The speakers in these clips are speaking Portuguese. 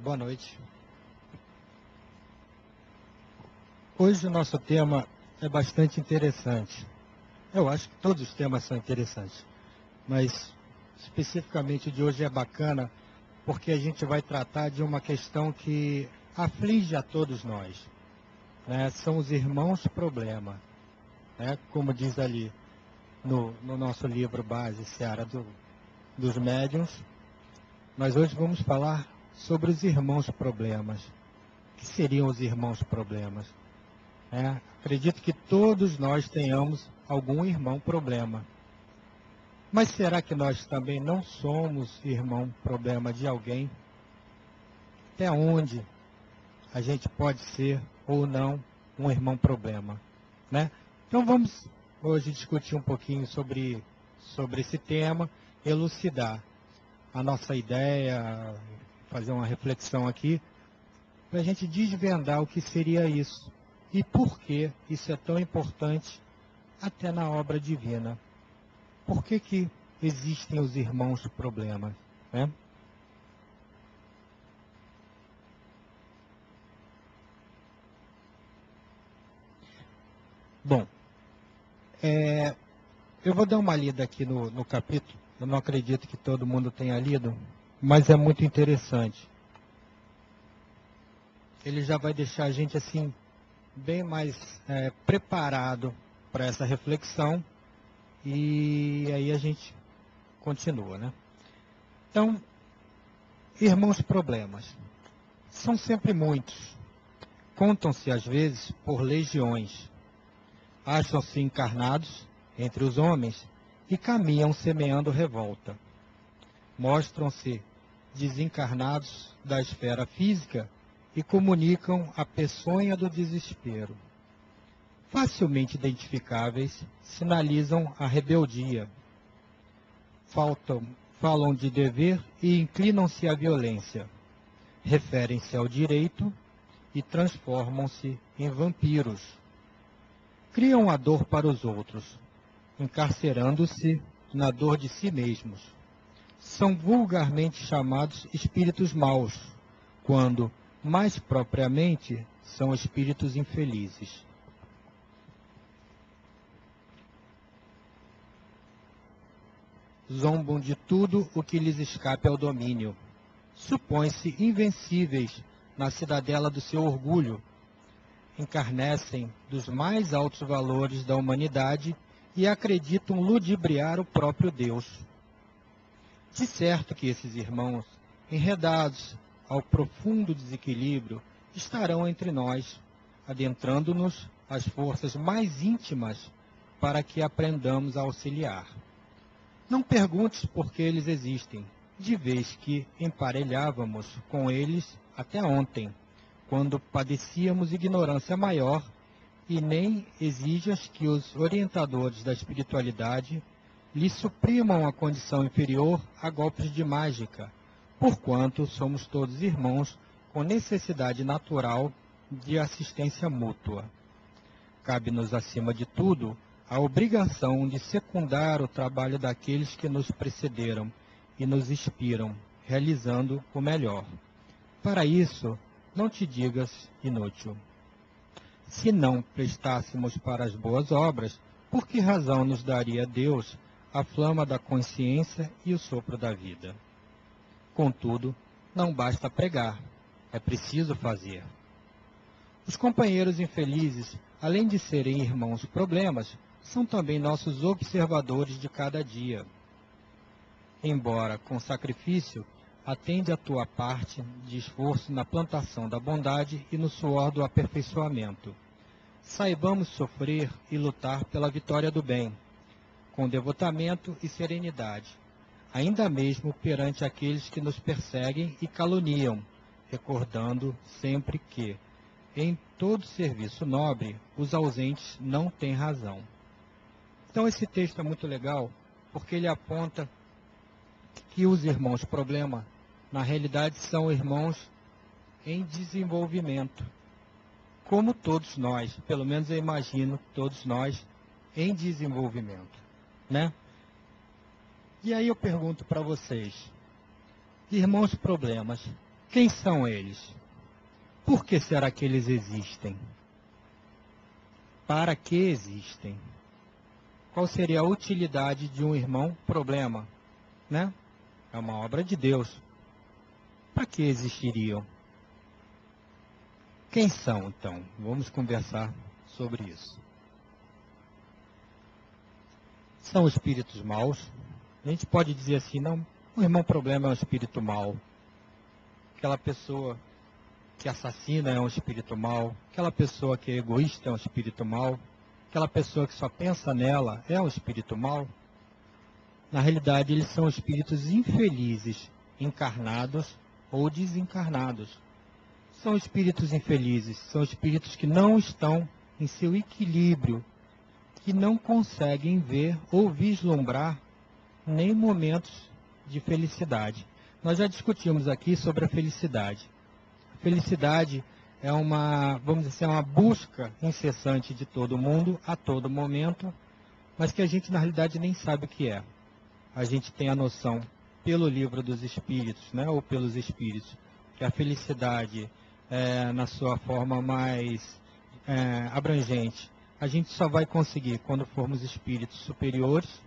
Boa noite. Hoje o nosso tema é bastante interessante. Eu acho que todos os temas são interessantes, mas especificamente o de hoje é bacana porque a gente vai tratar de uma questão que aflige a todos nós, né? São os irmãos problema, né? Como diz ali no nosso livro base, Seara dos Médiuns, nós hoje vamos falar sobre os irmãos problemas. O que seriam os irmãos problemas? Acredito que todos nós tenhamos algum irmão problema. Mas será que nós também não somos irmão problema de alguém? Até onde a gente pode ser ou não um irmão problema, né? Então vamos hoje discutir um pouquinho sobre esse tema, elucidar a nossa ideia, fazer uma reflexão aqui, para a gente desvendar o que seria isso. E por que isso é tão importante até na obra divina? Por que existem os irmãos problemas, né? Bom, eu vou dar uma lida aqui no capítulo. Eu não acredito que todo mundo tenha lido, mas é muito interessante. Ele já vai deixar a gente assim bem mais preparado para essa reflexão. E aí a gente continua, né? Então, irmãos problemas. São sempre muitos. Contam-se às vezes por legiões. Acham-se encarnados entre os homens e caminham semeando revolta. Mostram-se desencarnados da esfera física e comunicam a peçonha do desespero. Facilmente identificáveis, sinalizam a rebeldia. Falam de dever e inclinam-se à violência. Referem-se ao direito e transformam-se em vampiros. Criam a dor para os outros, encarcerando-se na dor de si mesmos. São vulgarmente chamados espíritos maus, quando, mais propriamente, são espíritos infelizes. Zombam de tudo o que lhes escape ao domínio. Supõem-se invencíveis na cidadela do seu orgulho. Encarnecem dos mais altos valores da humanidade e acreditam ludibriar o próprio Deus. De certo que esses irmãos, enredados ao profundo desequilíbrio, estarão entre nós, adentrando-nos às forças mais íntimas para que aprendamos a auxiliar. Não perguntes por que eles existem, de vez que emparelhávamos com eles até ontem, quando padecíamos ignorância maior, e nem exijas que os orientadores da espiritualidade lhe suprimam a condição inferior a golpes de mágica, porquanto somos todos irmãos com necessidade natural de assistência mútua. Cabe-nos, acima de tudo, a obrigação de secundar o trabalho daqueles que nos precederam e nos inspiram, realizando o melhor. Para isso, não te digas inútil. Se não prestássemos para as boas obras, por que razão nos daria Deus a flama da consciência e o sopro da vida? Contudo, não basta pregar, é preciso fazer. Os companheiros infelizes, além de serem irmãos problemas, são também nossos observadores de cada dia. Embora com sacrifício, atende a tua parte de esforço na plantação da bondade e no suor do aperfeiçoamento. Saibamos sofrer e lutar pela vitória do bem, com devotamento e serenidade, ainda mesmo perante aqueles que nos perseguem e caluniam, recordando sempre que, em todo serviço nobre, os ausentes não têm razão. Então esse texto é muito legal, porque ele aponta que os irmãos problema, na realidade, são irmãos em desenvolvimento. Como todos nós, pelo menos eu imagino todos nós em desenvolvimento, né? E aí eu pergunto para vocês, irmãos problemas, Quem são eles? Por que será que eles existem? Para que existem? Qual seria a utilidade de um irmão problema? Né? É uma obra de Deus. Para que existiriam? Quem são, então? Vamos conversar sobre isso. São espíritos maus. A gente pode dizer assim, não, o irmão problema é um espírito mau. Aquela pessoa que assassina é um espírito mau. Aquela pessoa que é egoísta é um espírito mau. Aquela pessoa que só pensa nela é um espírito mau. Na realidade, eles são espíritos infelizes, encarnados ou desencarnados. São espíritos infelizes, são espíritos que não estão em seu equilíbrio, que não conseguem ver ou vislumbrar nem momentos de felicidade. Nós já discutimos aqui sobre a felicidade. A felicidade é uma, vamos dizer, uma busca incessante de todo mundo, a todo momento, mas que a gente na realidade nem sabe o que é. A gente tem a noção, pelo livro dos espíritos, né, ou pelos espíritos, que a felicidade, na sua forma mais abrangente, a gente só vai conseguir quando formos espíritos superiores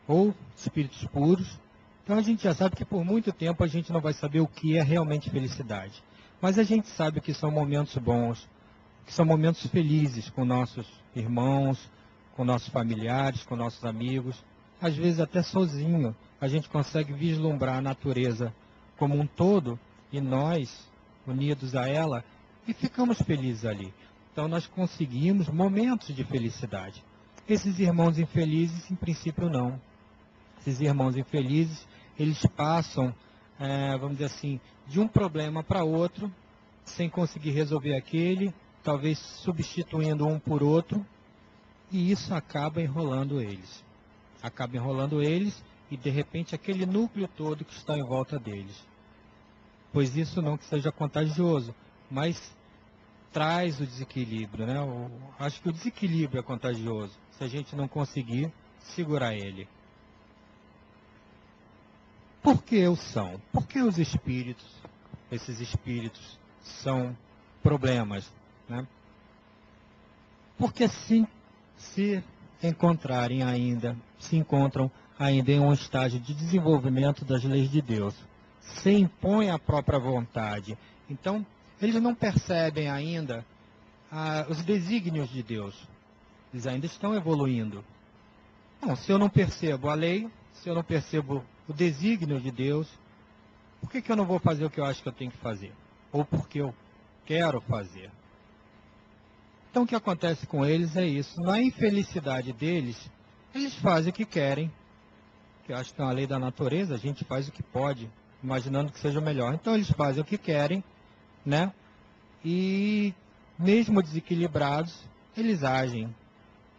ou espíritos puros. Então a gente já sabe que por muito tempo a gente não vai saber o que é realmente felicidade. Mas a gente sabe que são momentos bons, que são momentos felizes com nossos irmãos, com nossos familiares, com nossos amigos. Às vezes até sozinho a gente consegue vislumbrar a natureza como um todo e nós, unidos a ela, e ficamos felizes ali. Então nós conseguimos momentos de felicidade. Esses irmãos infelizes, em princípio, não. Esses irmãos infelizes, eles passam, vamos dizer assim, de um problema para outro, sem conseguir resolver aquele, talvez substituindo um por outro, e isso acaba enrolando eles. Acaba enrolando eles e, de repente, aquele núcleo todo que está em volta deles. Pois isso não que seja contagioso, mas traz o desequilíbrio, né? Acho que o desequilíbrio é contagioso, se a gente não conseguir segurar ele. Por que o são? Por que os espíritos, esses espíritos, são problemas, né? Porque se encontrarem ainda, se encontram ainda em um estágio de desenvolvimento das leis de Deus, se impõem a própria vontade. Então, eles não percebem ainda os desígnios de Deus. Eles ainda estão evoluindo. Bom, se eu não percebo a lei, se eu não percebo o desígnio de Deus, por que eu não vou fazer o que eu acho que eu tenho que fazer? Ou porque eu quero fazer? Então o que acontece com eles é isso. Na infelicidade deles, eles fazem o que querem. Que eu acho que é uma lei da natureza, a gente faz o que pode, imaginando que seja o melhor. Então eles fazem o que querem, né? E mesmo desequilibrados, eles agem.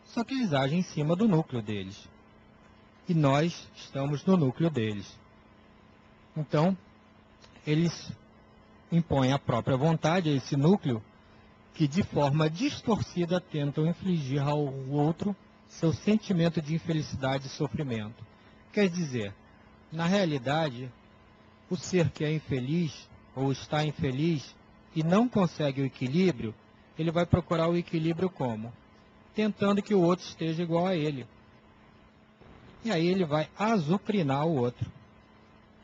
Só que eles agem em cima do núcleo deles. E nós estamos no núcleo deles. Então, eles impõem a própria vontade a esse núcleo que de forma distorcida tentam infligir ao outro seu sentimento de infelicidade e sofrimento. Quer dizer, na realidade, o ser que é infeliz ou está infeliz e não consegue o equilíbrio, ele vai procurar o equilíbrio como? Tentando que o outro esteja igual a ele. E aí ele vai azucrinar o outro.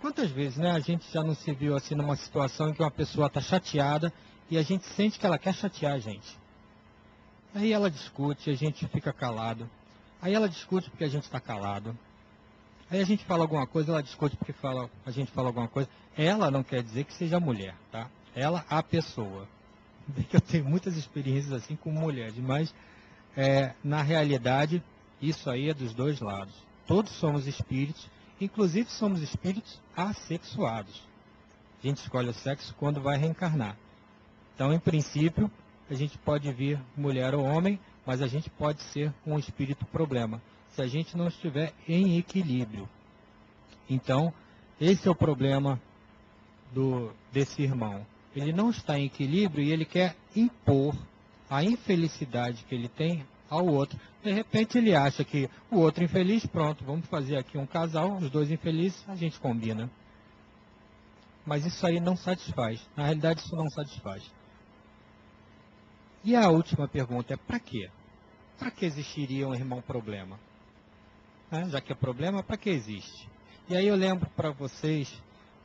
Quantas vezes, né, a gente já não se viu assim numa situação em que uma pessoa está chateada e a gente sente que ela quer chatear a gente. Aí ela discute, a gente fica calado. Aí ela discute porque a gente está calado. Aí a gente fala alguma coisa, ela discute porque a gente fala alguma coisa. Ela não quer dizer que seja mulher, tá? Ela, a pessoa. Eu tenho muitas experiências assim com mulheres, mas na realidade isso aí é dos dois lados. Todos somos espíritos, inclusive somos espíritos assexuados. A gente escolhe o sexo quando vai reencarnar. Então, em princípio, a gente pode vir mulher ou homem, mas a gente pode ser um espírito problema, se a gente não estiver em equilíbrio. Então, esse é o problema desse irmão. Ele não está em equilíbrio e ele quer impor a infelicidade que ele tem ao outro. De repente ele acha que o outro infeliz, pronto, vamos fazer aqui um casal, os dois infelizes, a gente combina. Mas isso aí não satisfaz. Na realidade, isso não satisfaz. E a última pergunta é para quê? Para que existiria um irmão problema? Já que é problema, para que existe? E aí eu lembro para vocês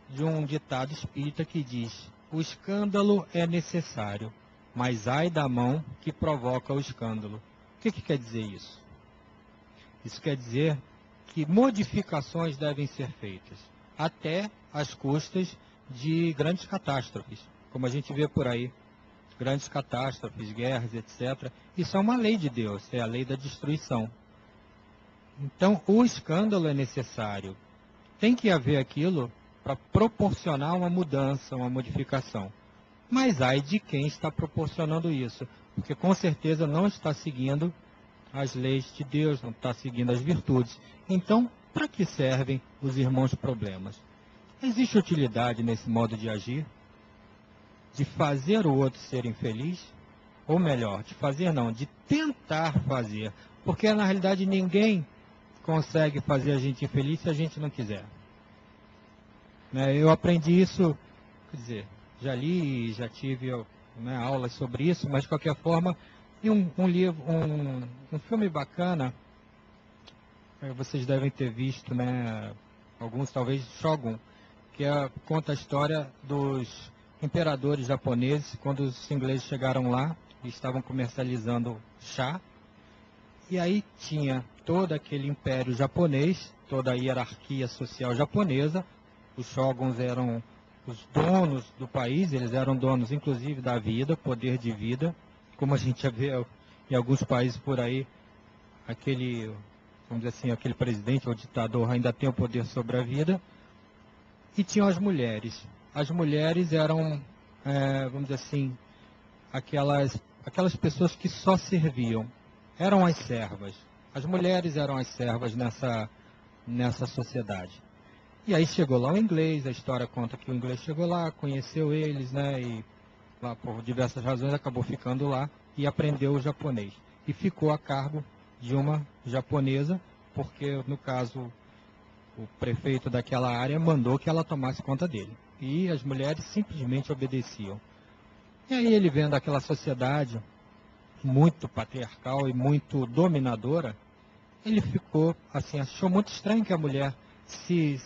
de um ditado espírita que diz: o escândalo é necessário, mas ai da mão que provoca o escândalo. O que quer dizer isso? Isso quer dizer que modificações devem ser feitas, até às custas de grandes catástrofes, como a gente vê por aí, grandes catástrofes, guerras, etc. Isso é uma lei de Deus, é a lei da destruição. Então, o escândalo é necessário. Tem que haver aquilo para proporcionar uma mudança, uma modificação. Mas ai de quem está proporcionando isso, porque com certeza não está seguindo as leis de Deus, não está seguindo as virtudes. Então, para que servem os irmãos problemas? Existe utilidade nesse modo de agir? De fazer o outro ser infeliz? Ou melhor, de fazer não, de tentar fazer. Porque na realidade ninguém consegue fazer a gente infeliz se a gente não quiser. Eu aprendi isso, quer dizer, já li, já tive aulas sobre isso, mas de qualquer forma, em um livro, um filme bacana, vocês devem ter visto, alguns talvez, Shogun, que conta a história dos imperadores japoneses, quando os ingleses chegaram lá e estavam comercializando chá, e aí tinha todo aquele império japonês, toda a hierarquia social japonesa. Os shoguns eram os donos do país, eles eram donos inclusive da vida, poder de vida, como a gente já vê em alguns países por aí, aquele, vamos dizer assim, aquele presidente ou ditador ainda tem o poder sobre a vida. E tinham as mulheres. As mulheres eram, vamos dizer assim, aquelas pessoas que só serviam. Eram as servas. As mulheres eram as servas nessa sociedade. E aí chegou lá o inglês, a história conta que o inglês chegou lá, conheceu eles, e lá por diversas razões acabou ficando lá e aprendeu o japonês. E ficou a cargo de uma japonesa, porque no caso o prefeito daquela área mandou que ela tomasse conta dele. E as mulheres simplesmente obedeciam. E aí ele vendo aquela sociedade muito patriarcal e muito dominadora, ele ficou assim, achou muito estranho que a mulher se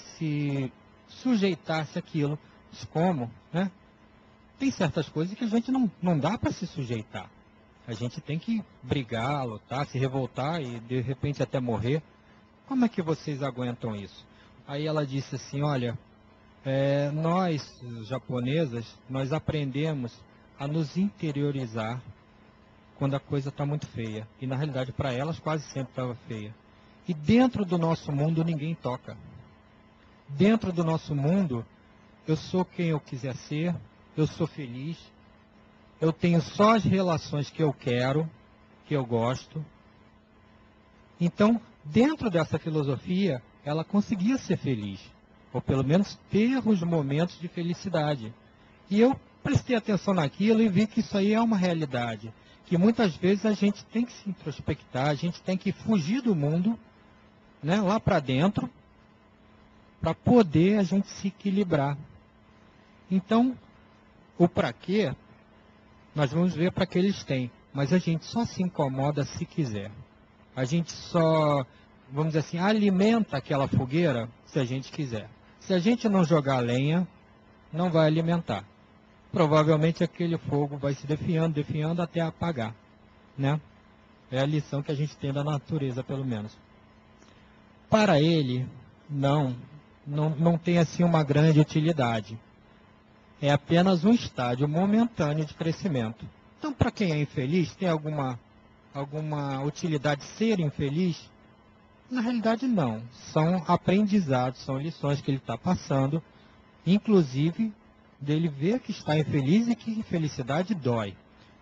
sujeitasse àquilo. Mas como? Tem certas coisas que a gente não dá para se sujeitar. A gente tem que brigar, lutar, se revoltar e de repente até morrer. Como é que vocês aguentam isso? Aí ela disse assim, olha, nós japonesas, nós aprendemos a nos interiorizar quando a coisa está muito feia. E na realidade para elas quase sempre estava feia. E dentro do nosso mundo ninguém toca. Dentro do nosso mundo, eu sou quem eu quiser ser, eu sou feliz, eu tenho só as relações que eu quero, que eu gosto. Então, dentro dessa filosofia, ela conseguia ser feliz, ou pelo menos ter os momentos de felicidade. E eu prestei atenção naquilo e vi que isso aí é uma realidade, que muitas vezes a gente tem que se introspectar, a gente tem que fugir do mundo, lá para dentro, para poder a gente se equilibrar. Então, o para quê, nós vamos ver para que eles têm, mas a gente só se incomoda se quiser. A gente só, vamos dizer assim, alimenta aquela fogueira se a gente quiser. Se a gente não jogar lenha, não vai alimentar. Provavelmente aquele fogo vai se definhando até apagar. É a lição que a gente tem da natureza, pelo menos. Para ele, não tem assim uma grande utilidade. É apenas um estágio momentâneo de crescimento. Então, para quem é infeliz, tem alguma utilidade ser infeliz? Na realidade, não. São aprendizados, são lições que ele está passando, inclusive dele ver que está infeliz e que infelicidade dói.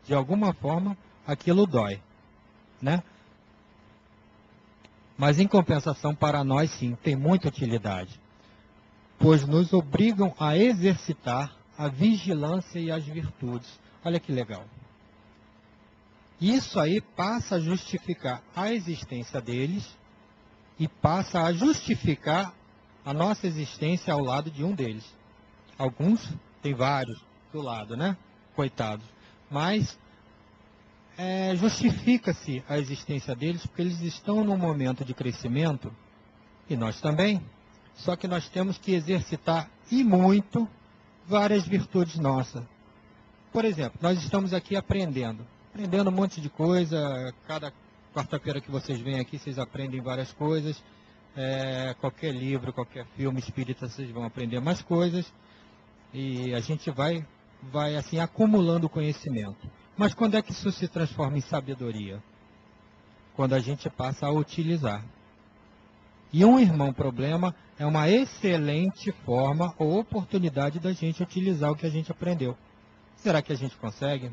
De alguma forma, aquilo dói. Mas, em compensação, para nós, sim, tem muita utilidade, pois nos obrigam a exercitar a vigilância e as virtudes. Olha que legal. Isso aí passa a justificar a existência deles e passa a justificar a nossa existência ao lado de um deles. Alguns, tem vários do lado, né? Coitados. Mas justifica-se a existência deles porque eles estão num momento de crescimento, e nós também, só que nós temos que exercitar, e muito, várias virtudes nossas. Por exemplo, nós estamos aqui aprendendo um monte de coisa. Cada quarta-feira que vocês vêm aqui, vocês aprendem várias coisas. Qualquer livro, qualquer filme espírita, vocês vão aprender mais coisas. E a gente vai assim, acumulando conhecimento. Mas quando é que isso se transforma em sabedoria? Quando a gente passa a utilizar. E um irmão problema é uma excelente forma ou oportunidade da gente utilizar o que a gente aprendeu. Será que a gente consegue?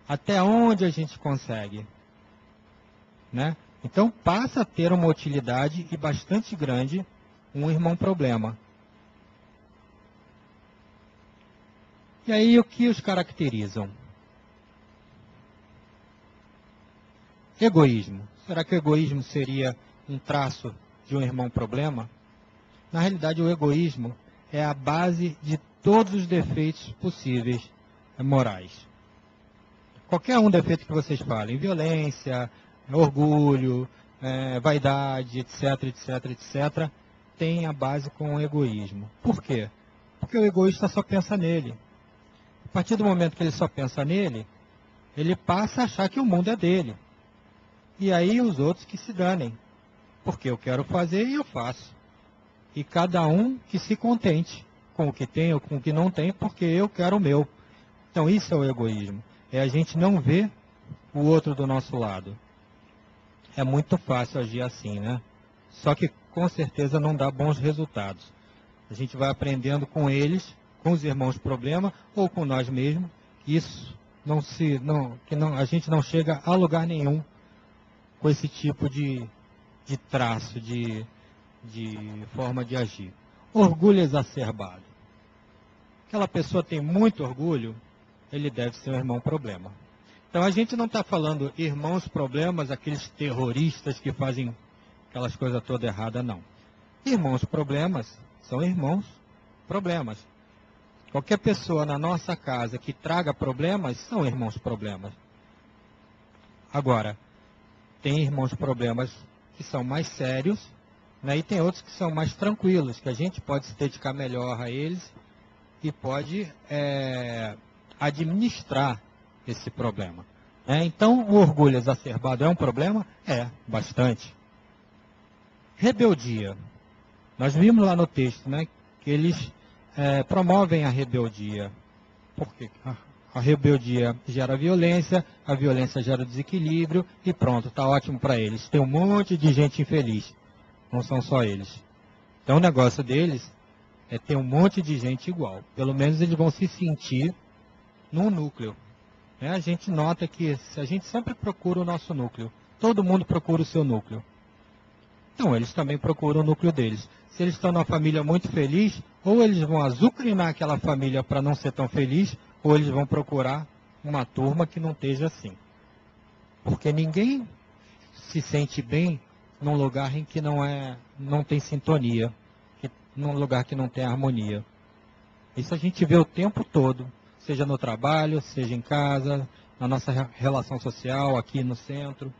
Até onde a gente consegue? Né? Então passa a ter uma utilidade e bastante grande um irmão problema. E aí o que os caracterizam? Egoísmo. Será que o egoísmo seria um traço de um irmão problema? Na realidade, o egoísmo é a base de todos os defeitos possíveis morais. Qualquer um defeito que vocês falem, violência, orgulho, vaidade, etc, etc, etc, tem a base com o egoísmo. Por quê? Porque o egoísta só pensa nele. A partir do momento que ele só pensa nele, ele passa a achar que o mundo é dele. E aí os outros que se danem. Porque eu quero fazer e eu faço. E cada um que se contente com o que tem ou com o que não tem, porque eu quero o meu. Então isso é o egoísmo. É a gente não ver o outro do nosso lado. É muito fácil agir assim, né? Só que com certeza não dá bons resultados. A gente vai aprendendo com eles, com os irmãos problema, ou com nós mesmos. Isso a gente não chega a lugar nenhum com esse tipo de traço, de forma de agir. Orgulho exacerbado. Aquela pessoa tem muito orgulho, ele deve ser um irmão problema. Então a gente não está falando irmãos problemas, aqueles terroristas que fazem aquelas coisas todas erradas, não. Irmãos problemas são irmãos problemas. Qualquer pessoa na nossa casa que traga problemas são irmãos problemas. Agora, tem irmãos problemas que são mais sérios, né, e tem outros que são mais tranquilos, que a gente pode se dedicar melhor a eles e pode administrar esse problema. Então, o orgulho exacerbado é um problema? É, bastante. Rebeldia. Nós vimos lá no texto, né, que eles promovem a rebeldia. Por quê? A rebeldia gera violência, a violência gera desequilíbrio e pronto, está ótimo para eles. Tem um monte de gente infeliz, não são só eles. Então o negócio deles é ter um monte de gente igual. Pelo menos eles vão se sentir num núcleo. A gente nota que a gente sempre procura o nosso núcleo. Todo mundo procura o seu núcleo. Então eles também procuram o núcleo deles. Se eles estão numa família muito feliz, ou eles vão azucrinar aquela família para não ser tão feliz, ou eles vão procurar uma turma que não esteja assim. Porque ninguém se sente bem num lugar em que não tem sintonia, num lugar que não tem harmonia. Isso a gente vê o tempo todo, seja no trabalho, seja em casa, na nossa relação social, aqui no centro.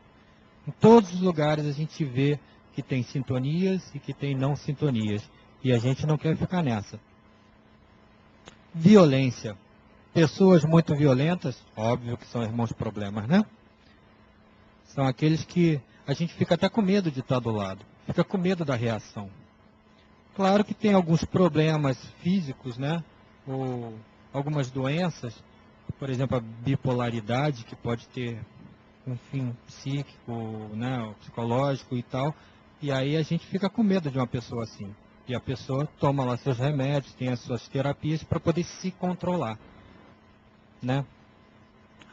Em todos os lugares a gente vê que tem sintonias e que tem não sintonias. E a gente não quer ficar nessa. Violência. Pessoas muito violentas, óbvio que são irmãos problemas, né? São aqueles que a gente fica até com medo de estar do lado. Fica com medo da reação. Claro que tem alguns problemas físicos, né? Ou algumas doenças, por exemplo, a bipolaridade, que pode ter um fim psíquico, né? Psicológico e tal. E aí a gente fica com medo de uma pessoa assim. E a pessoa toma lá seus remédios, tem as suas terapias para poder se controlar. Né?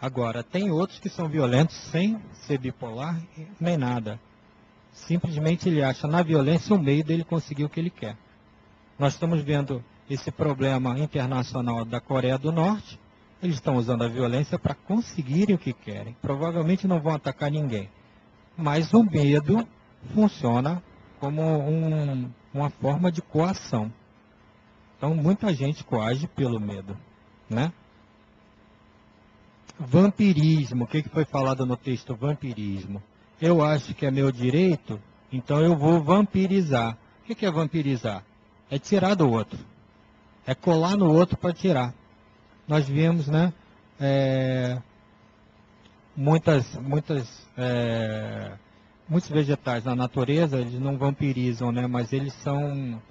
Agora, tem outros que são violentos sem ser bipolar nem nada. Simplesmente ele acha na violência o meio dele conseguir o que ele quer. Nós estamos vendo esse problema internacional da Coreia do Norte. Eles estão usando a violência para conseguirem o que querem. Provavelmente não vão atacar ninguém. Mas o medo funciona como uma forma de coação. Então, muita gente coage pelo medo, né? Vampirismo, o que foi falado no texto vampirismo? Eu acho que é meu direito, então eu vou vampirizar. O que é vampirizar? É tirar do outro. É colar no outro para tirar. Nós vimos, né? Muitos vegetais na natureza, eles não vampirizam, né? Mas eles são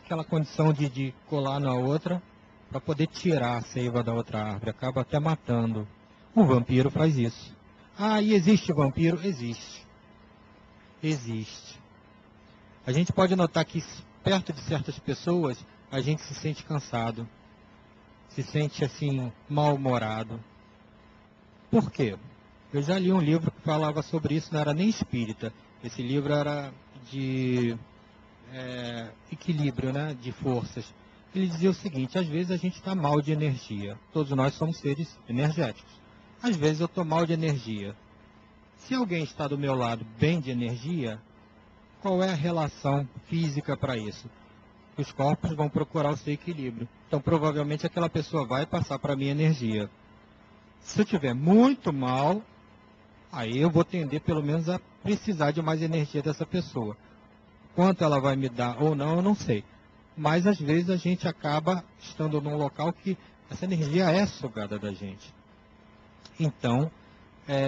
aquela condição de colar na outra para poder tirar a seiva da outra árvore. Acaba até matando. O vampiro faz isso. Ah, e existe vampiro? Existe. Existe. A gente pode notar que perto de certas pessoas, a gente se sente cansado. Se sente assim, mal-humorado. Por quê? Eu já li um livro que falava sobre isso, não era nem espírita. Esse livro era de equilíbrio, né, de forças. Ele dizia o seguinte: às vezes a gente está mal de energia. Todos nós somos seres energéticos. Às vezes eu estou mal de energia. Se alguém está do meu lado bem de energia, qual é a relação física para isso? Os corpos vão procurar o seu equilíbrio. Então, provavelmente, aquela pessoa vai passar para a minha energia. Se eu estiver muito mal, aí eu vou tender, pelo menos, a precisar de mais energia dessa pessoa. Quanto ela vai me dar ou não, eu não sei. Mas, às vezes, a gente acaba estando num local que essa energia é sugada da gente. Então,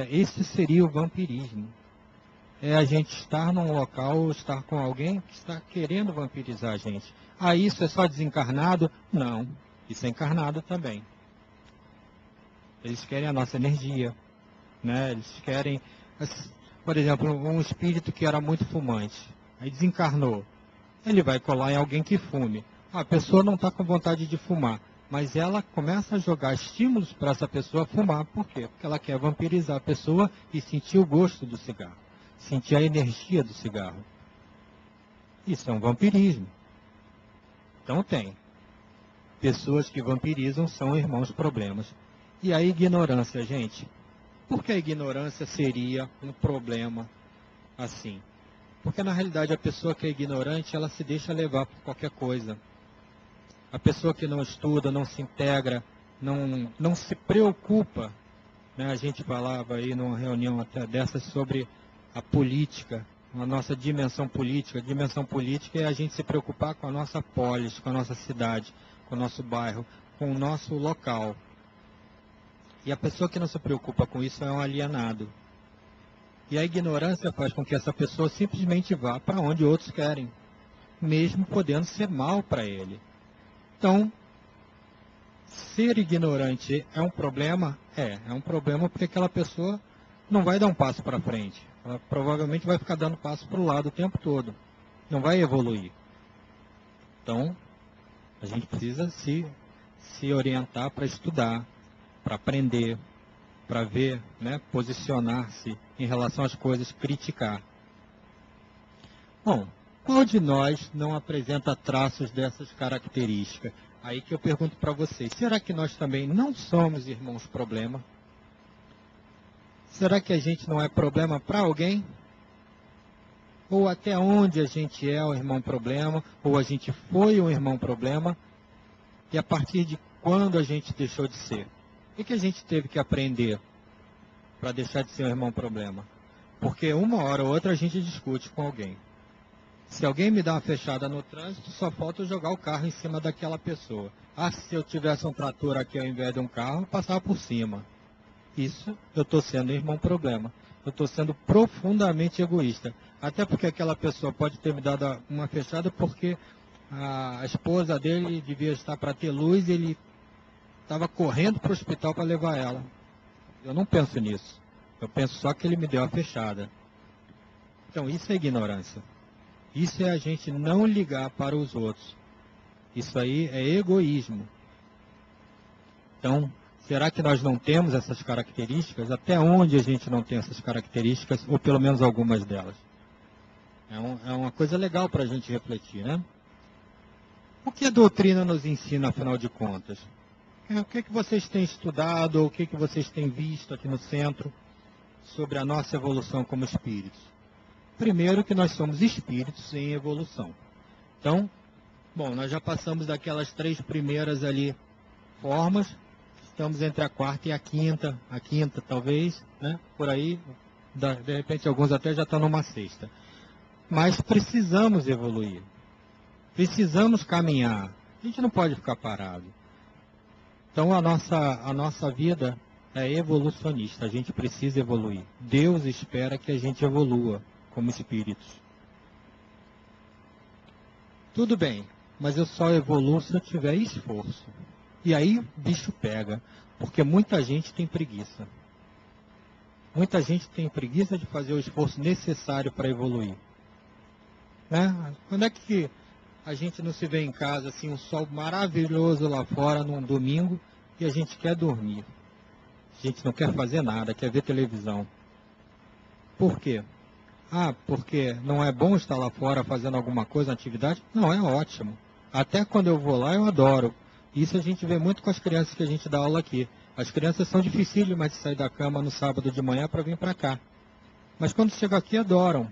esse seria o vampirismo. É a gente estar num local, estar com alguém que está querendo vampirizar a gente. Ah, isso é só desencarnado? Não, isso é encarnado também. Eles querem a nossa energia, né? Eles querem, por exemplo, um espírito que era muito fumante, aí desencarnou. Ele vai colar em alguém que fume. A pessoa não está com vontade de fumar, mas ela começa a jogar estímulos para essa pessoa fumar. Por quê? Porque ela quer vampirizar a pessoa e sentir o gosto do cigarro. Sentir a energia do cigarro. Isso é um vampirismo. Então tem. Pessoas que vampirizam são irmãos problemas. E a ignorância, gente? Por que a ignorância seria um problema assim? Porque na realidade a pessoa que é ignorante, ela se deixa levar por qualquer coisa. A pessoa que não estuda, não se integra, não se preocupa, né? A gente falava aí numa reunião até dessas sobre a política, a nossa dimensão política. A dimensão política é a gente se preocupar com a nossa polis, com a nossa cidade, com o nosso bairro, com o nosso local. E a pessoa que não se preocupa com isso é um alienado. E a ignorância faz com que essa pessoa simplesmente vá para onde outros querem, mesmo podendo ser mal para ele. Então, ser ignorante é um problema? É um problema porque aquela pessoa não vai dar um passo para frente. Ela provavelmente vai ficar dando passo para o lado o tempo todo. Não vai evoluir. Então, a gente precisa se orientar para estudar, para aprender, para ver, né, posicionar-se em relação às coisas, criticar. Bom, qual de nós não apresenta traços dessas características? Aí que eu pergunto para vocês, será que nós também não somos irmãos problema? Será que a gente não é problema para alguém? Ou até onde a gente é o irmão problema, ou a gente foi um irmão problema, e a partir de quando a gente deixou de ser? O que a gente teve que aprender para deixar de ser um irmão problema? Porque uma hora ou outra a gente discute com alguém. Se alguém me dá uma fechada no trânsito, só falta eu jogar o carro em cima daquela pessoa. Ah, se eu tivesse um trator aqui ao invés de um carro, eu passava por cima. Isso, eu estou sendo irmão problema. Eu estou sendo profundamente egoísta. Até porque aquela pessoa pode ter me dado uma fechada porque a esposa dele devia estar para ter luz e ele estava correndo para o hospital para levar ela. Eu não penso nisso. Eu penso só que ele me deu a fechada. Então, isso é ignorância. Isso é a gente não ligar para os outros. Isso aí é egoísmo. Então, será que nós não temos essas características? Até onde a gente não tem essas características, ou pelo menos algumas delas? É uma coisa legal para a gente refletir, né? O que a doutrina nos ensina, afinal de contas? O que vocês têm estudado, ou o que vocês têm visto aqui no centro sobre a nossa evolução como espíritos? Primeiro, que nós somos espíritos em evolução. Então, Bom, nós já passamos daquelas 3 primeiras ali formas, estamos entre a quarta e a quinta talvez, né? Por aí, de repente alguns até já estão numa sexta. Mas precisamos evoluir, precisamos caminhar, a gente não pode ficar parado. Então a nossa vida é evolucionista, a gente precisa evoluir. Deus espera que a gente evolua como espíritos. Tudo bem, mas eu só evoluo se eu tiver esforço. E aí o bicho pega, porque muita gente tem preguiça. Muita gente tem preguiça de fazer o esforço necessário para evoluir. Né? Quando é que a gente não se vê em casa, assim, um sol maravilhoso lá fora num domingo e a gente quer dormir? A gente não quer fazer nada, quer ver televisão. Por quê? Ah, porque não é bom estar lá fora fazendo alguma coisa, atividade? Não, é ótimo. Até quando eu vou lá, eu adoro. Isso a gente vê muito com as crianças que a gente dá aula aqui. As crianças são dificílimas de sair da cama no sábado de manhã para vir para cá. Mas quando chegam aqui, adoram.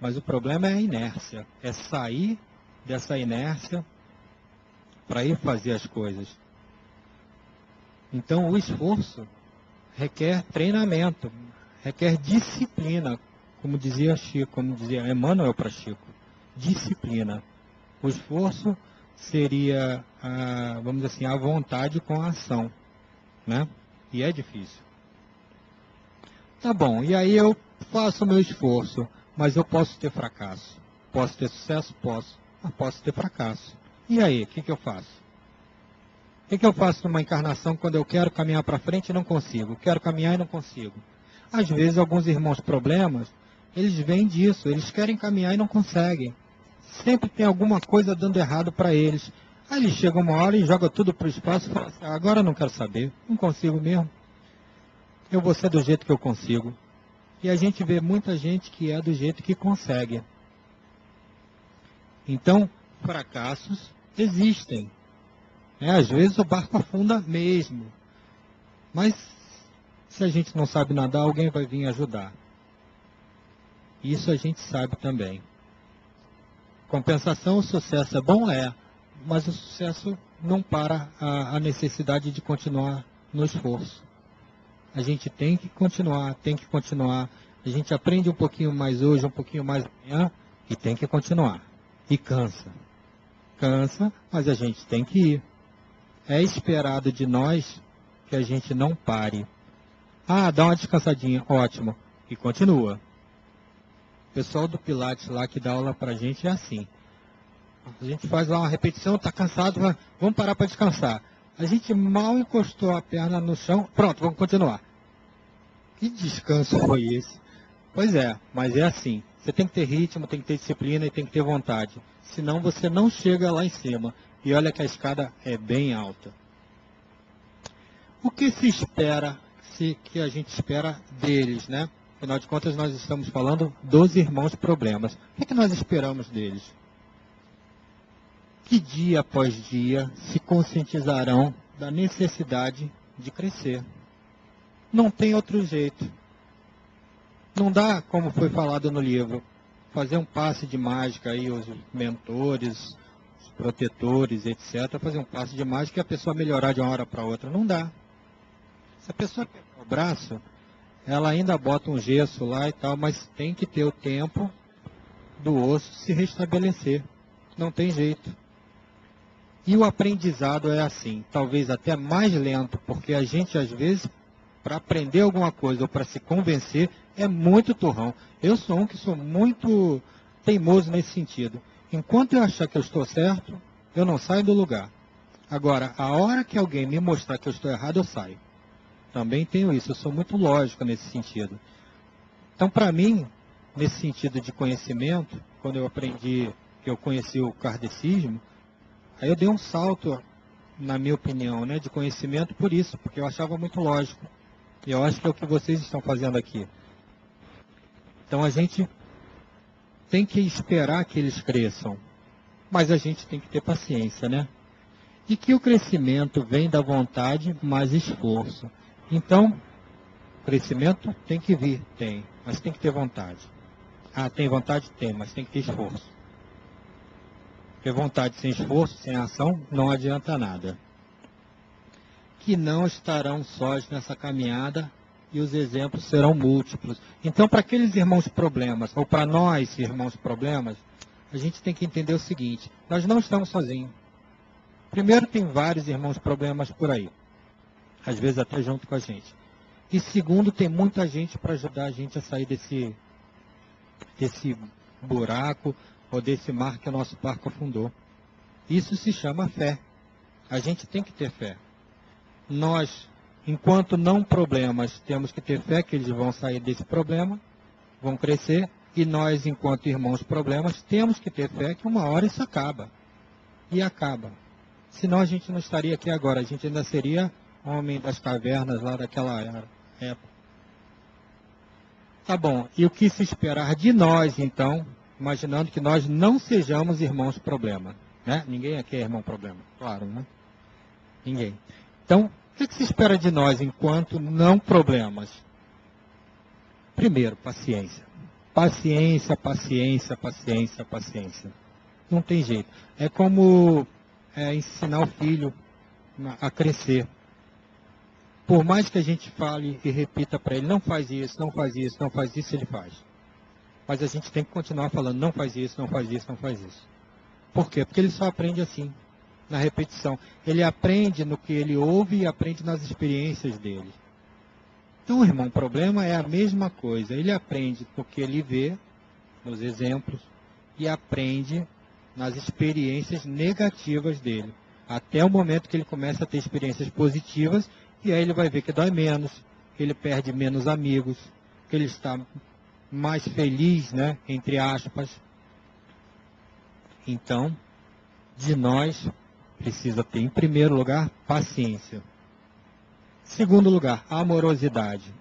Mas o problema é a inércia. É sair dessa inércia para ir fazer as coisas. Então, o esforço requer treinamento, requer disciplina, como dizia Chico, como dizia Emmanuel para Chico. Disciplina. O esforço seria, vamos dizer assim, a vontade com a ação, né? E é difícil. Tá bom, e aí eu faço o meu esforço, mas eu posso ter fracasso. Posso ter sucesso? Posso. Mas posso ter fracasso. E aí, o que eu faço? O que eu faço numa encarnação quando eu quero caminhar para frente e não consigo? Quero caminhar e não consigo. Às vezes, alguns irmãos problemas, eles vêm disso, eles querem caminhar e não conseguem. Sempre tem alguma coisa dando errado para eles. Aí eles chegam uma hora e jogam tudo para o espaço e falam assim, agora eu não quero saber, não consigo mesmo. Eu vou ser do jeito que eu consigo. E a gente vê muita gente que é do jeito que consegue. Então, fracassos existem. Às vezes o barco afunda mesmo. Mas se a gente não sabe nadar, alguém vai vir ajudar. Isso a gente sabe também. Compensação, o sucesso é bom? É. Mas o sucesso não para a necessidade de continuar no esforço. A gente tem que continuar, tem que continuar. A gente aprende um pouquinho mais hoje, um pouquinho mais amanhã, e tem que continuar. E cansa. Cansa, mas a gente tem que ir. É esperado de nós que a gente não pare. Ah, dá uma descansadinha, ótimo. E continua. O pessoal do Pilates lá que dá aula pra gente é assim. A gente faz lá uma repetição, tá cansado, vamos parar para descansar. A gente mal encostou a perna no chão, pronto, vamos continuar. Que descanso foi esse? Pois é, mas é assim. Você tem que ter ritmo, tem que ter disciplina e tem que ter vontade. Senão você não chega lá em cima. E olha que a escada é bem alta. O que se espera, que a gente espera deles, né? Afinal de contas, nós estamos falando dos irmãos problemas. O que nós esperamos deles? Que dia após dia se conscientizarão da necessidade de crescer. Não tem outro jeito. Não dá, como foi falado no livro, fazer um passe de mágica aí, os mentores, os protetores, etc., fazer um passe de mágica e a pessoa melhorar de uma hora para outra. Não dá. Se a pessoa quebrar o braço, ela ainda bota um gesso lá e tal, mas tem que ter o tempo do osso se restabelecer. Não tem jeito. E o aprendizado é assim, talvez até mais lento, porque a gente, às vezes, para aprender alguma coisa ou para se convencer, é muito turrão. Eu sou um que sou muito teimoso nesse sentido. Enquanto eu achar que eu estou certo, eu não saio do lugar. Agora, a hora que alguém me mostrar que eu estou errado, eu saio. Também tenho isso, eu sou muito lógico nesse sentido. Então, para mim, nesse sentido de conhecimento, quando eu aprendi, que eu conheci o kardecismo, aí eu dei um salto, na minha opinião, né, de conhecimento por isso, porque eu achava muito lógico. E eu acho que é o que vocês estão fazendo aqui. Então a gente tem que esperar que eles cresçam, mas a gente tem que ter paciência, né? E que o crescimento vem da vontade mais esforço. Então, crescimento tem que vir, tem, mas tem que ter vontade. Ah, tem vontade? Tem, mas tem que ter esforço. Porque vontade sem esforço, sem ação, não adianta nada. Que não estarão sós nessa caminhada e os exemplos serão múltiplos. Então, para aqueles irmãos problemas, ou para nós, irmãos problemas, a gente tem que entender o seguinte: nós não estamos sozinhos. Primeiro, tem vários irmãos problemas por aí, às vezes até junto com a gente. E segundo, tem muita gente para ajudar a gente a sair desse buraco ou desse mar que o nosso barco afundou. Isso se chama fé. A gente tem que ter fé. Nós, enquanto não problemas, temos que ter fé que eles vão sair desse problema, vão crescer, e nós, enquanto irmãos problemas, temos que ter fé que uma hora isso acaba. E acaba. Senão a gente não estaria aqui agora, a gente ainda seria homem das cavernas lá daquela época. Tá bom, e o que se esperar de nós, então, imaginando que nós não sejamos irmãos problema, né? Ninguém aqui é irmão problema, claro, né? Ninguém. Então, o que se espera de nós enquanto não problemas? Primeiro, paciência. Paciência, paciência, paciência, paciência. Não tem jeito. É como ensinar o filho a crescer. Por mais que a gente fale e repita para ele, não faz isso, não faz isso, não faz isso, ele faz. Mas a gente tem que continuar falando, não faz isso, não faz isso, não faz isso. Por quê? Porque ele só aprende assim, na repetição. Ele aprende no que ele ouve e aprende nas experiências dele. Então, irmão, o problema é a mesma coisa. Ele aprende no que ele vê, nos exemplos, e aprende nas experiências negativas dele. Até o momento que ele começa a ter experiências positivas, e aí ele vai ver que dói menos, que ele perde menos amigos, que ele está mais feliz, né, entre aspas. Então, de nós, precisa ter, em primeiro lugar, paciência. Segundo lugar, amorosidade.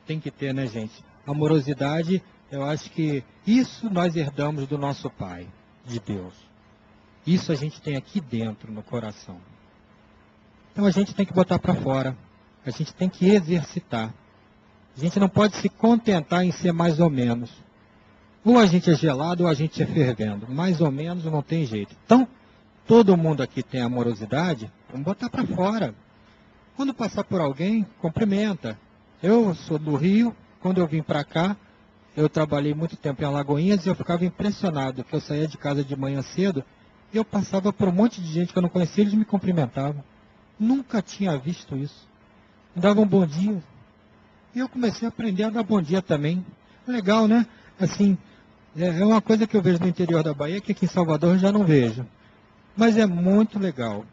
Tem que ter, né, gente? Amorosidade, eu acho que isso nós herdamos do nosso Pai, de Deus. Isso a gente tem aqui dentro, no coração. Então a gente tem que botar para fora. A gente tem que exercitar. A gente não pode se contentar em ser mais ou menos. Ou a gente é gelado ou a gente é fervendo. Mais ou menos não tem jeito. Então, todo mundo aqui tem amorosidade, vamos botar para fora. Quando passar por alguém, cumprimenta. Eu sou do Rio, quando eu vim para cá, eu trabalhei muito tempo em Alagoinhas e eu ficava impressionado, que eu saía de casa de manhã cedo e eu passava por um monte de gente que eu não conhecia, eles me cumprimentavam. Nunca tinha visto isso. Me davam um bom dia. E eu comecei a aprender a dar bom dia também. Legal, né? Assim, é uma coisa que eu vejo no interior da Bahia, que aqui em Salvador eu já não vejo. Mas é muito legal.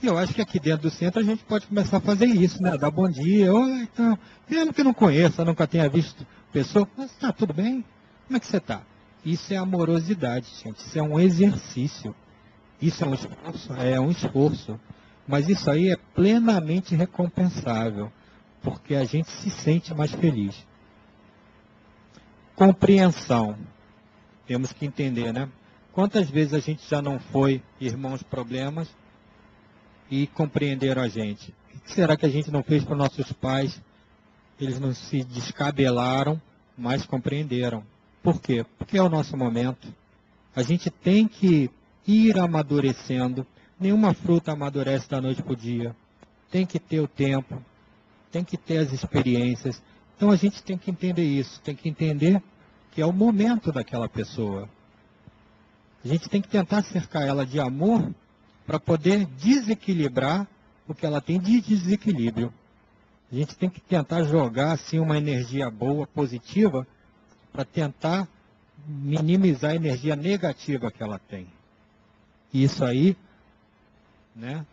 E eu acho que aqui dentro do centro a gente pode começar a fazer isso, né? Dar bom dia. Oi, então, mesmo que não conheça, nunca tenha visto pessoa, mas tá tudo bem? Como é que você está? Isso é amorosidade, gente. Isso é um exercício. Isso é um esforço? É um esforço. Mas isso aí é plenamente recompensável, porque a gente se sente mais feliz. Compreensão. Temos que entender, né? Quantas vezes a gente já não foi irmãos problemas e compreenderam a gente? O que será que a gente não fez para nossos pais? Eles não se descabelaram, mas compreenderam. Por quê? Porque é o nosso momento. A gente tem que ir amadurecendo. Nenhuma fruta amadurece da noite para o dia. Tem que ter o tempo, tem que ter as experiências. Então a gente tem que entender isso, tem que entender que é o momento daquela pessoa. A gente tem que tentar cercar ela de amor para poder desequilibrar o que ela tem de desequilíbrio. A gente tem que tentar jogar assim uma energia boa, positiva, para tentar minimizar a energia negativa que ela tem. E isso aí, né,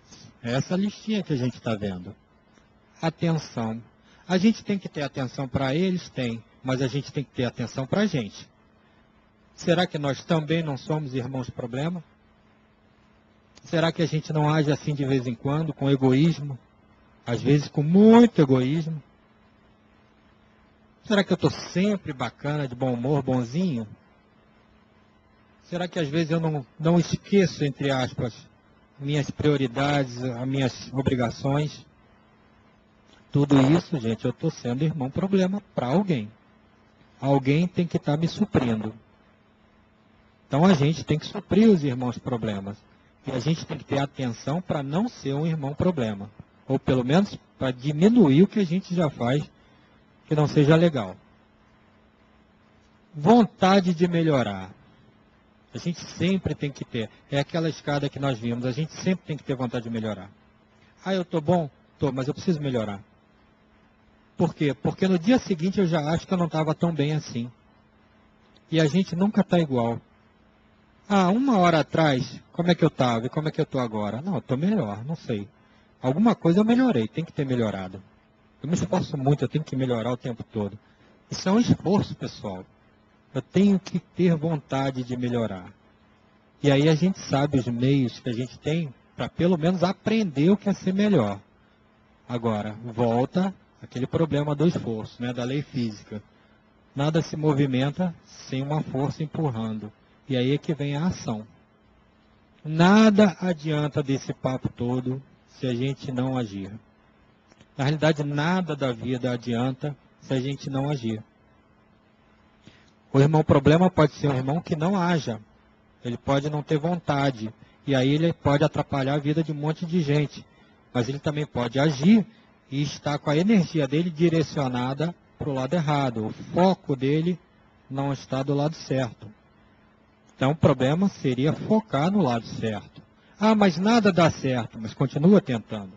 é essa listinha que a gente está vendo. Atenção. A gente tem que ter atenção para eles? Tem. Mas a gente tem que ter atenção para a gente. Será que nós também não somos irmãos problema? Será que a gente não age assim de vez em quando, com egoísmo? Às vezes com muito egoísmo? Será que eu estou sempre bacana, de bom humor, bonzinho? Será que às vezes eu não esqueço, entre aspas, minhas prioridades, as minhas obrigações? Tudo isso, gente, eu estou sendo irmão problema para alguém. Alguém tem que estar me suprindo. Então a gente tem que suprir os irmãos problemas. E a gente tem que ter atenção para não ser um irmão problema. Ou pelo menos para diminuir o que a gente já faz que não seja legal. Vontade de melhorar. A gente sempre tem que ter. É aquela escada que nós vimos. A gente sempre tem que ter vontade de melhorar. Ah, eu estou bom? Estou, mas eu preciso melhorar. Por quê? Porque no dia seguinte eu já acho que eu não estava tão bem assim. E a gente nunca está igual. Ah, 1 hora atrás, como é que eu estava e como é que eu estou agora? Não, eu estou melhor, não sei. Alguma coisa eu melhorei, tem que ter melhorado. Eu me esforço muito, eu tenho que melhorar o tempo todo. Isso é um esforço, pessoal. Eu tenho que ter vontade de melhorar. E aí a gente sabe os meios que a gente tem para pelo menos aprender o que é ser melhor. Agora, volta aquele problema do esforço, né, da lei física. Nada se movimenta sem uma força empurrando. E aí é que vem a ação. Nada adianta desse papo todo se a gente não agir. Na realidade, nada da vida adianta se a gente não agir. O irmão problema pode ser um irmão que não haja. Ele pode não ter vontade. E aí ele pode atrapalhar a vida de um monte de gente. Mas ele também pode agir e estar com a energia dele direcionada para o lado errado. O foco dele não está do lado certo. Então o problema seria focar no lado certo. Ah, mas nada dá certo. Mas continua tentando.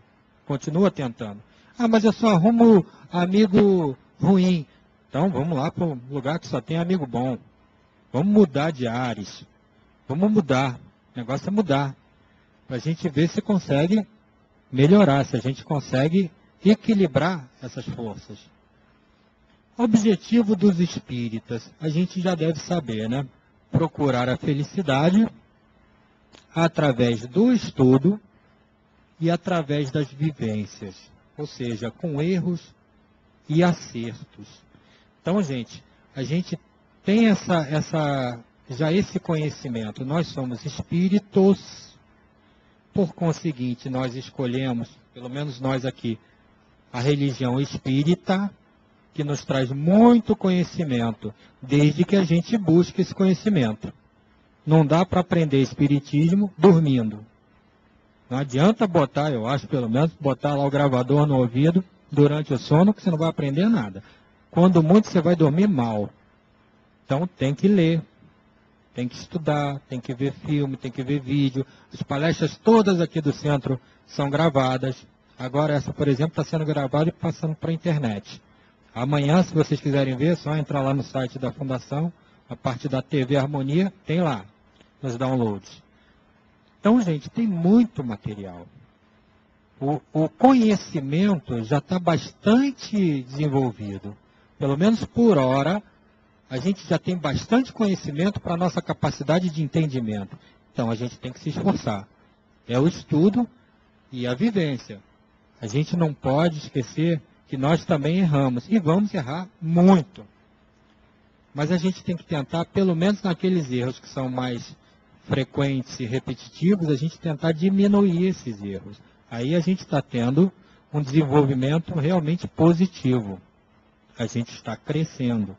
Continua tentando. Ah, mas eu só arrumo amigo ruim. Então vamos lá para um lugar que só tem amigo bom. Vamos mudar de ares. Vamos mudar. O negócio é mudar. Para a gente ver se consegue melhorar, se a gente consegue equilibrar essas forças. Objetivo dos espíritas, a gente já deve saber, né? Procurar a felicidade através do estudo e através das vivências, ou seja, com erros e acertos. Então, gente, a gente tem já esse conhecimento. Nós somos espíritos, por conseguinte, nós escolhemos, pelo menos nós aqui, a religião espírita, que nos traz muito conhecimento, desde que a gente busque esse conhecimento. Não dá para aprender espiritismo dormindo. Não adianta botar, eu acho pelo menos, botar lá o gravador no ouvido durante o sono, que você não vai aprender nada. Quando muito, você vai dormir mal. Então tem que ler, tem que estudar, tem que ver filme, tem que ver vídeo. As palestras todas aqui do centro são gravadas. Agora essa, por exemplo, está sendo gravada e passando para a internet. Amanhã, se vocês quiserem ver, é só entrar lá no site da Fundação, a parte da TV Harmonia, tem lá, nos downloads. Então, gente, tem muito material. O conhecimento já está bastante desenvolvido. Pelo menos por hora, a gente já tem bastante conhecimento para a nossa capacidade de entendimento. Então, a gente tem que se esforçar. É o estudo e a vivência. A gente não pode esquecer que nós também erramos. E vamos errar muito. Mas a gente tem que tentar, pelo menos naqueles erros que são mais frequentes e repetitivos, a gente tentar diminuir esses erros. Aí a gente está tendo um desenvolvimento realmente positivo. A gente está crescendo.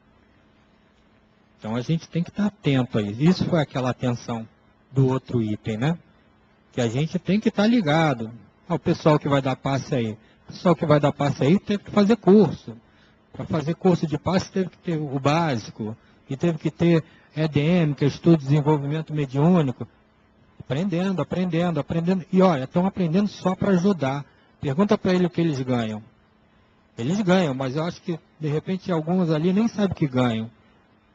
Então a gente tem que estar atento a isso. Isso foi aquela atenção do outro item, né? Que a gente tem que estar ligado ao pessoal que vai dar passe aí. O pessoal que vai dar passe aí teve que fazer curso. Para fazer curso de passe teve que ter o básico. E teve que ter EDM, que é Estudo de Desenvolvimento Mediúnico. Aprendendo, aprendendo, aprendendo. E olha, estão aprendendo só para ajudar. Pergunta para ele o que eles ganham. Eles ganham, mas eu acho que, de repente, alguns ali nem sabem que ganham.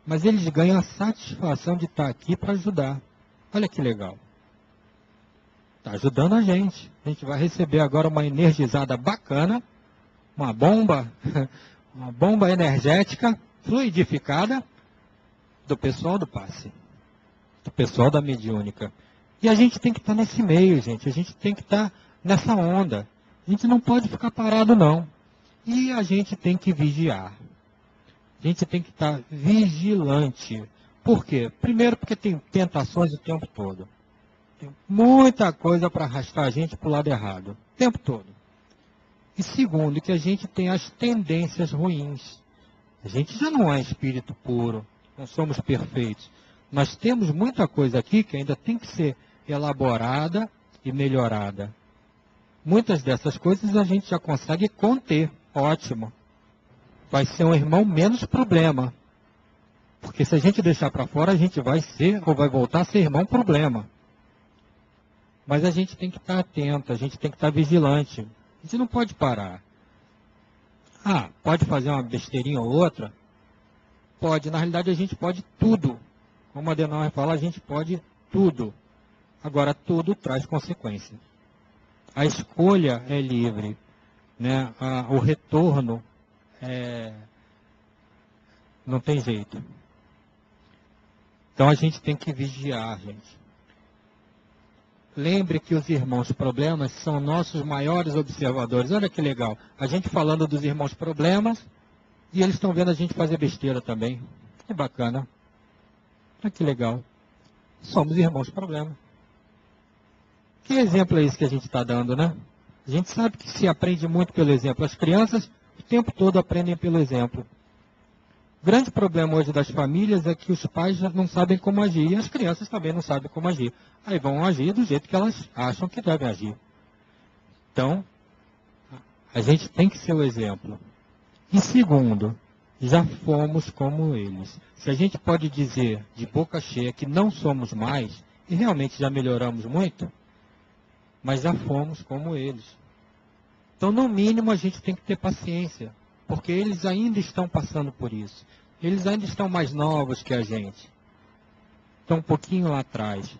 Mas eles ganham a satisfação de estar aqui para ajudar. Olha que legal. Está ajudando a gente. A gente vai receber agora uma energizada bacana, uma bomba energética, fluidificada, do pessoal do passe, do pessoal da mediúnica. E a gente tem que estar nesse meio, gente. A gente tem que estar nessa onda. A gente não pode ficar parado, não. E a gente tem que vigiar. A gente tem que estar vigilante. Por quê? Primeiro, porque tem tentações o tempo todo. Tem muita coisa para arrastar a gente para o lado errado. O tempo todo. E segundo, que a gente tem as tendências ruins. A gente já não é espírito puro. Não somos perfeitos. Nós temos muita coisa aqui que ainda tem que ser elaborada e melhorada. Muitas dessas coisas a gente já consegue conter. Ótimo. Vai ser um irmão menos problema. Porque se a gente deixar para fora, a gente vai ser ou vai voltar a ser irmão problema. Mas a gente tem que estar atento, a gente tem que estar vigilante. A gente não pode parar. Ah, pode fazer uma besteirinha ou outra? Pode. Na realidade, a gente pode tudo. Como a Adenauer fala, a gente pode tudo. Agora, tudo traz consequência. A escolha é livre, né? O retorno não tem jeito. Então, a gente tem que vigiar, gente. Lembre que os irmãos problemas são nossos maiores observadores. Olha que legal. A gente falando dos irmãos problemas e eles estão vendo a gente fazer besteira também. Que bacana. Olha que legal. Somos irmãos problemas. Que exemplo é esse que a gente está dando, né? A gente sabe que se aprende muito pelo exemplo. As crianças o tempo todo aprendem pelo exemplo. O grande problema hoje das famílias é que os pais já não sabem como agir e as crianças também não sabem como agir. Aí vão agir do jeito que elas acham que devem agir. Então, a gente tem que ser o exemplo. E segundo, já fomos como eles. Se a gente pode dizer de boca cheia que não somos mais, e realmente já melhoramos muito, mas já fomos como eles. Então, no mínimo, a gente tem que ter paciência, porque eles ainda estão passando por isso. Eles ainda estão mais novos que a gente. Estão um pouquinho lá atrás.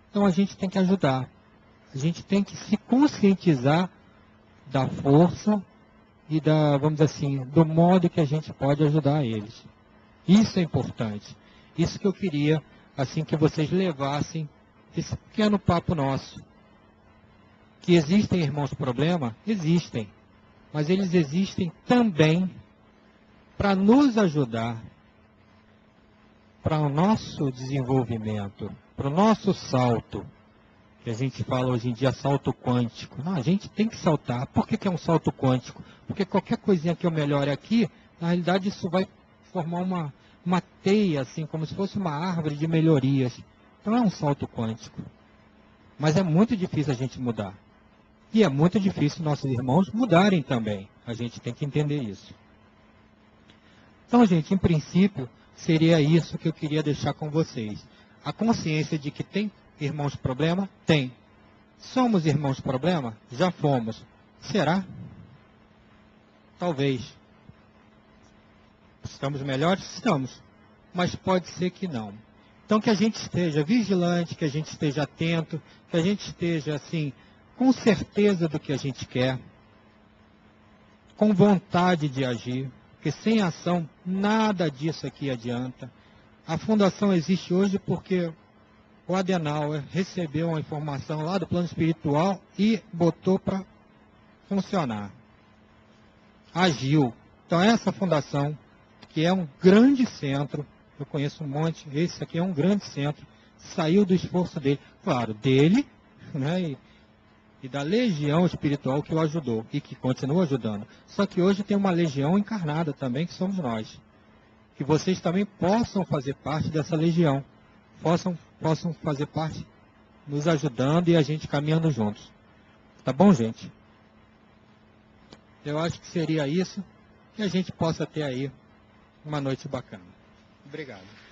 Então, a gente tem que ajudar. A gente tem que se conscientizar da força e vamos dizer assim, do modo que a gente pode ajudar eles. Isso é importante. Isso que eu queria, assim, que vocês levassem esse pequeno papo nosso. Que existem irmãos problema? Existem. Mas eles existem também para nos ajudar, para o nosso desenvolvimento, para o nosso salto, que a gente fala hoje em dia salto quântico. Não, a gente tem que saltar. Por que é um salto quântico? Porque qualquer coisinha que eu melhore aqui, na realidade isso vai formar uma teia, assim, como se fosse uma árvore de melhorias. Então é um salto quântico. Mas é muito difícil a gente mudar. E é muito difícil nossos irmãos mudarem também. A gente tem que entender isso. Então, gente, em princípio, seria isso que eu queria deixar com vocês. A consciência de que tem irmãos problema? Tem. Somos irmãos problema? Já fomos. Será? Talvez. Estamos melhores? Estamos. Mas pode ser que não. Então, que a gente esteja vigilante, que a gente esteja atento, que a gente esteja, assim, com certeza do que a gente quer, com vontade de agir, porque sem ação nada disso aqui adianta. A fundação existe hoje porque o Adenauer recebeu uma informação lá do plano espiritual e botou para funcionar. Agiu. Então essa fundação, que é um grande centro, eu conheço um monte, esse aqui é um grande centro, saiu do esforço dele, claro, dele, né, e da legião espiritual que o ajudou e que continua ajudando. Só que hoje tem uma legião encarnada também, que somos nós. Que vocês também possam fazer parte dessa legião. Possam fazer parte, nos ajudando e a gente caminhando juntos. Tá bom, gente? Eu acho que seria isso. Que a gente possa ter aí uma noite bacana. Obrigado.